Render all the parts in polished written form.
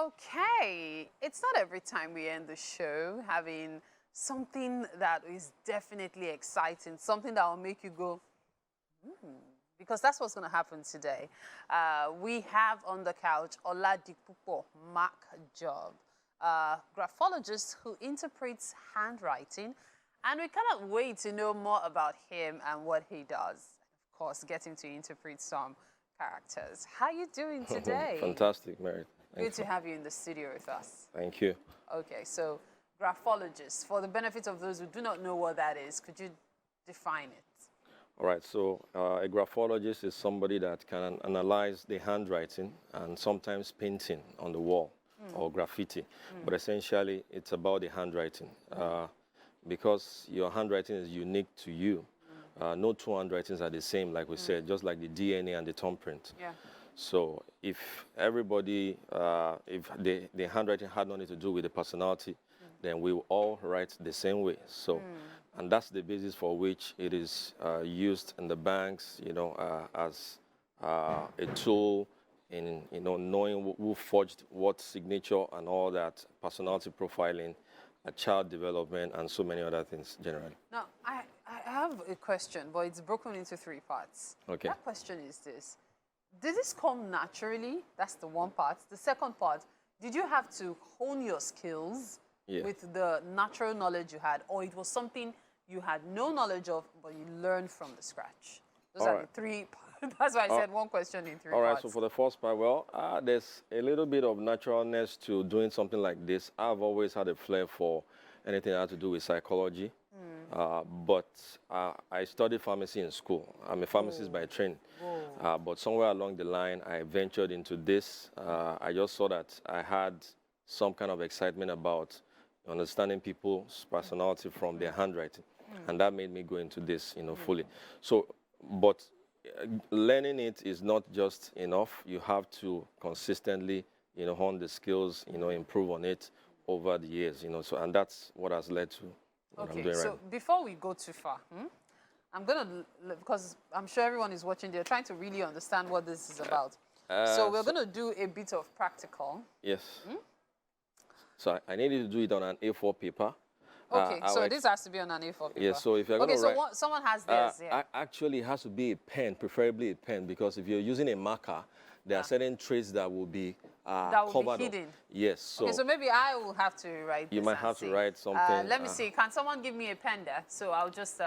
Okay, it's not every time we end the show having something that is definitely exciting, something that will make you go, because that's what's going to happen today. We have on the couch Oladipupo Macjob, graphologist who interprets handwriting, and we cannot wait to know more about him and what he does. Of course, getting to interpret some characters. How are you doing today? Fantastic, Mary. Good to have you in the studio with us. Thank you. Okay, so graphologist, for the benefit of those who do not know what that is, could you define it? All right, so a graphologist is somebody that can analyze the handwriting and sometimes painting on the wall or graffiti. But essentially, it's about the handwriting. Because your handwriting is unique to you, no two handwritings are the same, like we said, just like the DNA and the thumbprint. Yeah. So if everybody, if the handwriting had nothing to do with the personality, then we will all write the same way. So, and that's the basis for which it is used in the banks, as a tool in, knowing who forged what signature and all that, personality profiling, child development, and so many other things generally. Now, I have a question, but it's broken into 3 parts. Okay. That question is this. Did this come naturally? That's the one part. The second part, did you have to hone your skills with the natural knowledge you had, or it was something you had no knowledge of, but you learned from the scratch? Those are the 3 parts. That's why I said one question in 3 parts. All right, so for the first part, well, there's a little bit of naturalness to doing something like this. I've always had a flair for anything that had to do with psychology. But I studied pharmacy in school. I'm a pharmacist by training. But somewhere along the line, I ventured into this. I just saw that I had some kind of excitement about understanding people's personality from their handwriting. And that made me go into this, fully. So, but learning it is not just enough. You have to consistently, hone the skills, improve on it over the years, So, and that's what has led to what I'm doing right now. Before we go too far, I'm going to, because I'm sure everyone is watching, they're trying to really understand what this is about. So we're going to do a bit of practical. Yes. So I need you to do it on an A4 paper. Okay, so this has to be on an A4 paper. Yes, so if you're going to write... Okay, so someone has theirs, Actually, it has to be a pen, preferably a pen, because if you're using a marker, there are certain traits that will be covered hidden. Up. Yes. So, okay, so maybe I will have to write this. You might have to write something. Let me see. Can someone give me a pen there? So I'll just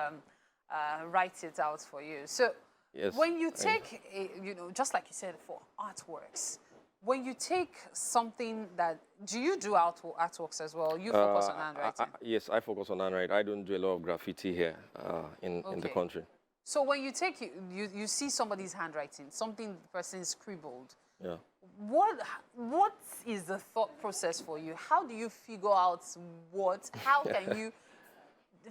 write it out for you. So when you take, just like you said, for artworks, when you take something that, do you do artworks as well? You focus on handwriting? Yes, I focus on handwriting. I don't do a lot of graffiti here in the country. So when you take, you see somebody's handwriting, something the person scribbled. Yeah. What is the thought process for you? How do you figure out how can you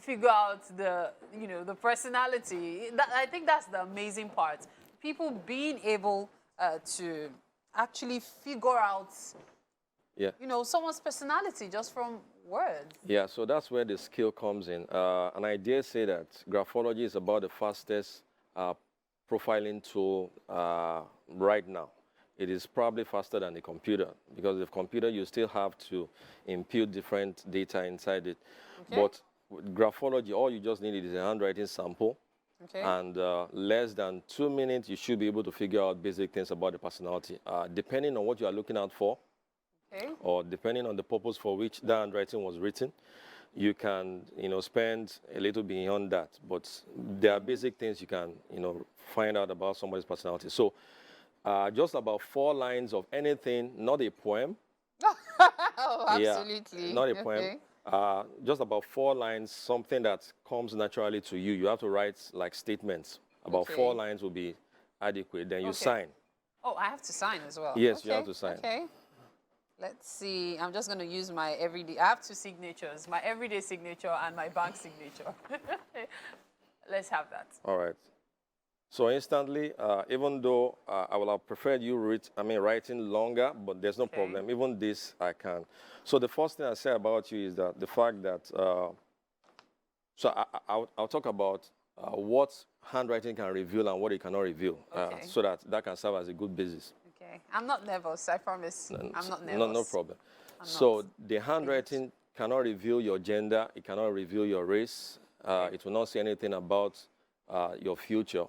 figure out the personality? I think that's the amazing part. People being able to actually figure out someone's personality just from words. Yeah, so that's where the skill comes in. And I dare say that graphology is about the fastest profiling tool right now. It is probably faster than the computer, because the computer, you still have to input different data inside it. Okay. But with graphology, all you just need is a handwriting sample. Okay. And less than 2 minutes, you should be able to figure out basic things about the personality, depending on what you are looking out for. Okay. Or depending on the purpose for which the handwriting was written. You can, spend a little beyond that. But there are basic things you can, find out about somebody's personality. So just about 4 lines of anything, not a poem. Oh, absolutely. Yeah, not a poem. Just about 4 lines, something that comes naturally to you. You have to write like statements. About 4 lines will be adequate. Then you sign. Oh, I have to sign as well. Yes, you have to sign. Okay. Let's see. I'm just going to use my everyday. I have 2 signatures, my everyday signature and my bank signature. Let's have that. All right. So instantly, even though I would have preferred you writing longer, but there's no problem. Even this, I can. So the first thing I say about you is that the fact that, so I'll talk about what handwriting can reveal and what it cannot reveal, so that can serve as a good basis. Okay. Okay. I'm not nervous, I promise. I'm not nervous. No problem. I'm So not. the handwriting cannot reveal your gender. It cannot reveal your race. It will not say anything about your future.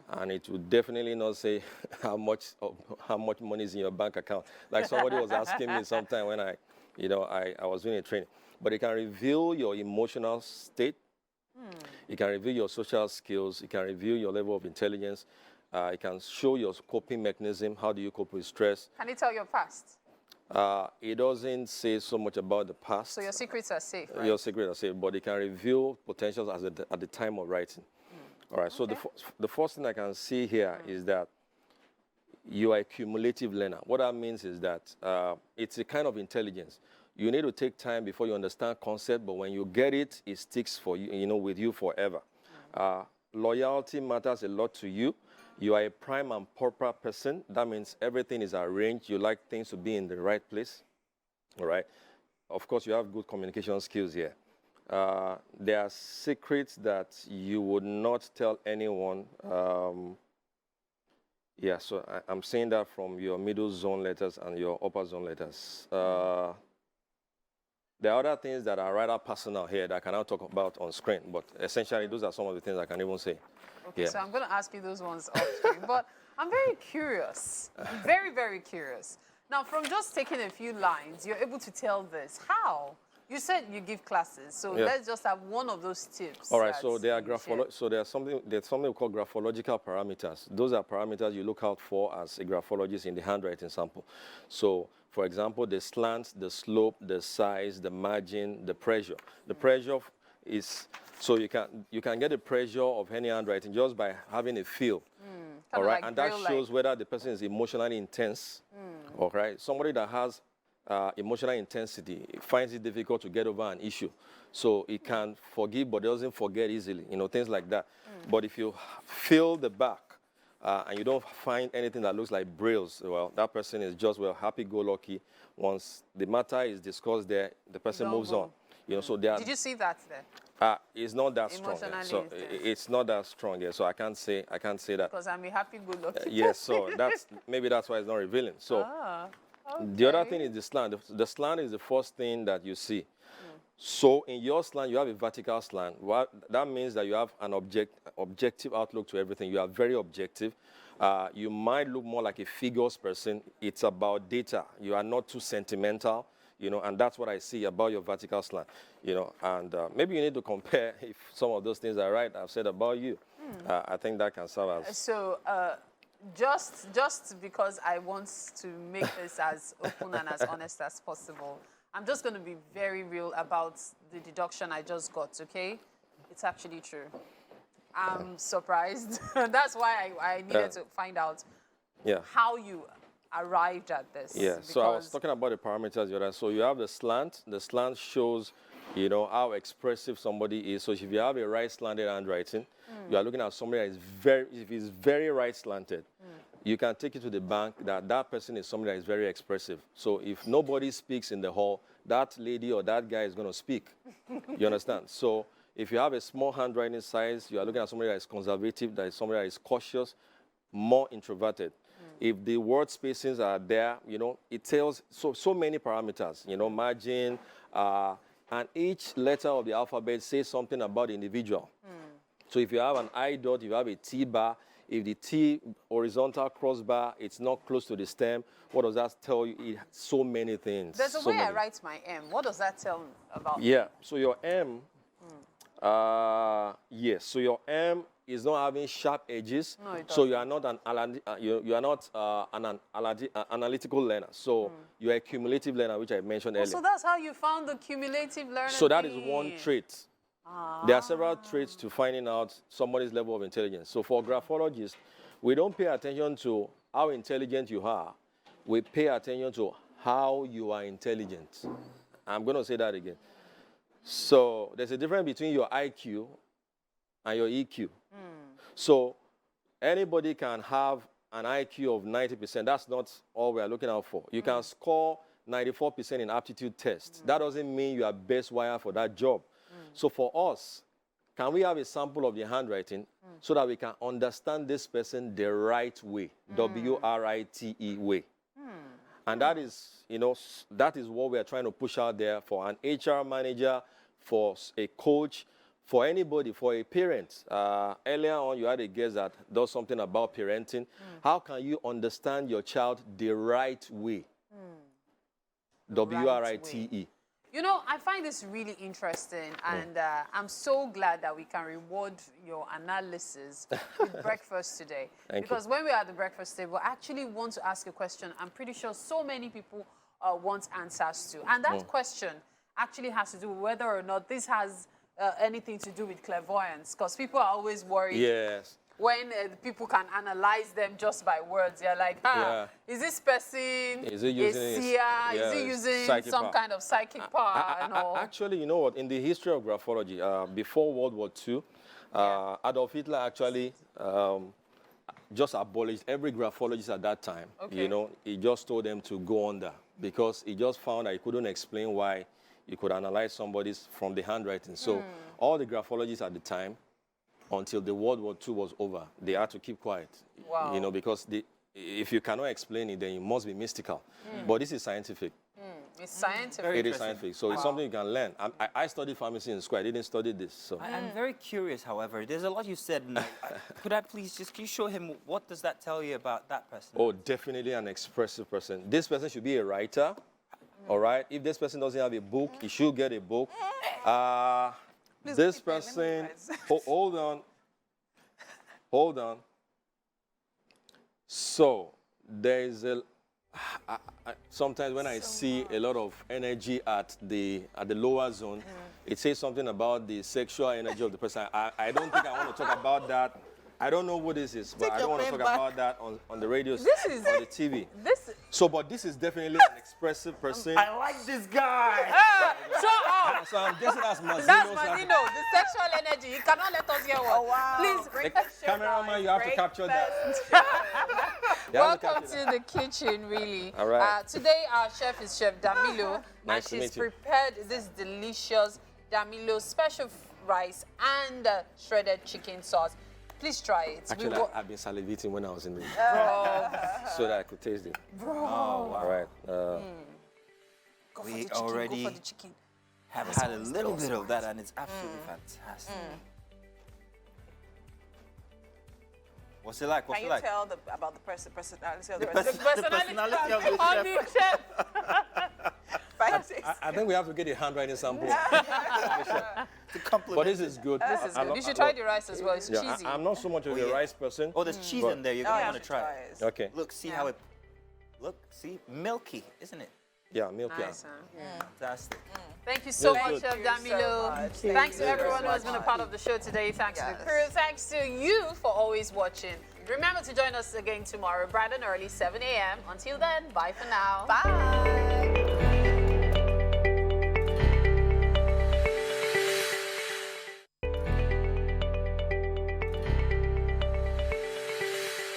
And it will definitely not say how much money is in your bank account. Like somebody was asking me sometime when I was doing a training. But it can reveal your emotional state. It can reveal your social skills. It can reveal your level of intelligence. It can show your coping mechanism. How do you cope with stress? Can it tell your past? It doesn't say so much about the past. So your secrets are safe, right? Your secrets are safe, but it can reveal potentials at the time of writing. All right, so the first thing I can see here is that you are a cumulative learner. What that means is that it's a kind of intelligence. You need to take time before you understand concept, but when you get it, it sticks for you, with you forever. Loyalty matters a lot to you. You are a prime and proper person. That means everything is arranged. You like things to be in the right place. All right. Of course, you have good communication skills here. There are secrets that you would not tell anyone. Yeah, so I'm saying that from your middle zone letters and your upper zone letters. There are other things that are rather personal here that I cannot talk about on screen, but essentially those are some of the things I can even say. Okay, Yeah. so I'm going to ask you those ones off screen, but I'm very curious, very, very curious. Now, from just taking a few lines, you're able to tell this. How? You said you give classes, so let's just have one of those tips. All right, so there are there's something we call graphological parameters. Those are parameters you look out for as a graphologist in the handwriting sample. So, for example, the slant, the slope, the size, the margin, the pressure. The pressure is so you can get the pressure of any handwriting just by having a feel. All right, like and that shows whether the person is emotionally intense. All right, somebody that has emotional intensity finds it difficult to get over an issue. So it can forgive but doesn't forget easily, things like that. But if you feel the back and you don't find anything that looks like brails, well, that person is just, happy-go-lucky. Once the matter is discussed there, the person moves on. So there. Did you see that there? It's not that strong. So it's not that strong. Yeah. So I can't say that. Because I'm a happy-go-lucky. Yes. So maybe that's why it's not revealing. So. Okay. The other thing is the slant. The slant is the first thing that you see. So in your slant, you have a vertical slant. That means that you have an objective outlook to everything. You are very objective. You might look more like a figures person. It's about data. You are not too sentimental, and that's what I see about your vertical slant, and maybe you need to compare if some of those things are right I've said about you. I think that can serve as... So, just because I want to make this as open and as honest as possible, I'm just going to be very real about the deduction I just got, okay? It's actually true. I'm surprised. That's why I needed to find out how you arrived at this. Yeah, so I was talking about the parameters. So you have the slant. The slant shows, how expressive somebody is. So if you have a right-slanted handwriting, you are looking at somebody that is very right-slanted. You can take it to the bank that person is somebody that is very expressive. So if nobody speaks in the hall, that lady or that guy is going to speak. You understand? So if you have a small handwriting size, you are looking at somebody that is conservative, that is somebody that is cautious, more introverted. If the word spacings are there, it tells so many parameters, margin, and each letter of the alphabet says something about the individual. So if you have an I dot, you have a T bar. If the T horizontal crossbar, it's not close to the stem, what does that tell you? It has so many things. There's a way I write my M. What does that tell about? Yeah, so your M, yes, so your M is not having sharp edges. No, it doesn't. So you are not an analytical learner. So you are a cumulative learner, which I mentioned earlier. So that's how you found the cumulative learner. So that is one trait. There are several traits to finding out somebody's level of intelligence. So for graphologists, we don't pay attention to how intelligent you are. We pay attention to how you are intelligent. I'm going to say that again. So there's a difference between your IQ and your EQ. So anybody can have an IQ of 90%. That's not all we are looking out for. You can score 94% in aptitude tests. That doesn't mean you are best wire for that job. So for us, can we have a sample of the handwriting so that we can understand this person the right way, W-R-I-T-E way? And that is, that is what we are trying to push out there for an HR manager, for a coach, for anybody, for a parent. Earlier on, you had a guest that does something about parenting. How can you understand your child the right way? W-R-I-T-E. You know, I find this really interesting, and I'm so glad that we can reward your analysis with breakfast today. Because when we are at the breakfast table, I actually want to ask a question I'm pretty sure so many people want answers to. And that question actually has to do with whether or not this has anything to do with clairvoyance, because people are always worried. Yes. When people can analyze them just by words, they're like, is this person is he using some kind of psychic power? Actually, you know what? In the history of graphology, before World War II, Adolf Hitler actually just abolished every graphologist at that time. Okay. He just told them to go under because he just found that he couldn't explain why you could analyze somebody's from the handwriting. So all the graphologists at the time, until the World War II was over, they had to keep quiet. Wow. Because if you cannot explain it, then it must be mystical. But this is scientific. It's scientific. It is scientific. So it's something you can learn. I studied pharmacy in school. I didn't study this. So I'm very curious, however. There's a lot you said. And could I please can you show him what does that tell you about that person? Oh, definitely an expressive person. This person should be a writer. All right. If this person doesn't have a book, he should get a book. This person, hold on. So there's sometimes when I see a lot of energy at the lower zone, it says something about the sexual energy of the person. I don't think I want to talk about that. I don't know what this is, but I don't want to talk about that on the radio, on the TV. But this is definitely an expressive person. I like this guy. So I'm guessing that's Mazino. That's Mazino, the sexual energy. You cannot let us hear one. Oh, wow. Please, cameraman, you have to capture that. Welcome to the kitchen, really. All right. Today, our chef is Chef Damilo, Nice to and she's meet you. prepared this delicious Damilo special rice and shredded chicken sauce. Please try it. Actually, I've been salivating when I was in the so that I could taste it. Bro. Oh, wow. All right. We already have had a little bit of that, and it's absolutely fantastic. What's it like? What's Can it you like? tell about the personality of the The person? personality of the chef. I think we have to get a handwriting sample. To compliment. But this is good. This is good. You should try the rice as well. It's cheesy. I'm not so much of a rice person. Oh, there's cheese in there. You're going to want to try it. Okay. Look, see how it... Look, see? Milky, isn't it? Yeah, milk, Nice, Fantastic. Thank you so Yes, much, good. Chef Damilo. Thanks to everyone who has been a part of the show today. Thanks to the crew. Thanks to you for always watching. Remember to join us again tomorrow, bright and early, 7 a.m. Until then, bye for now. Bye.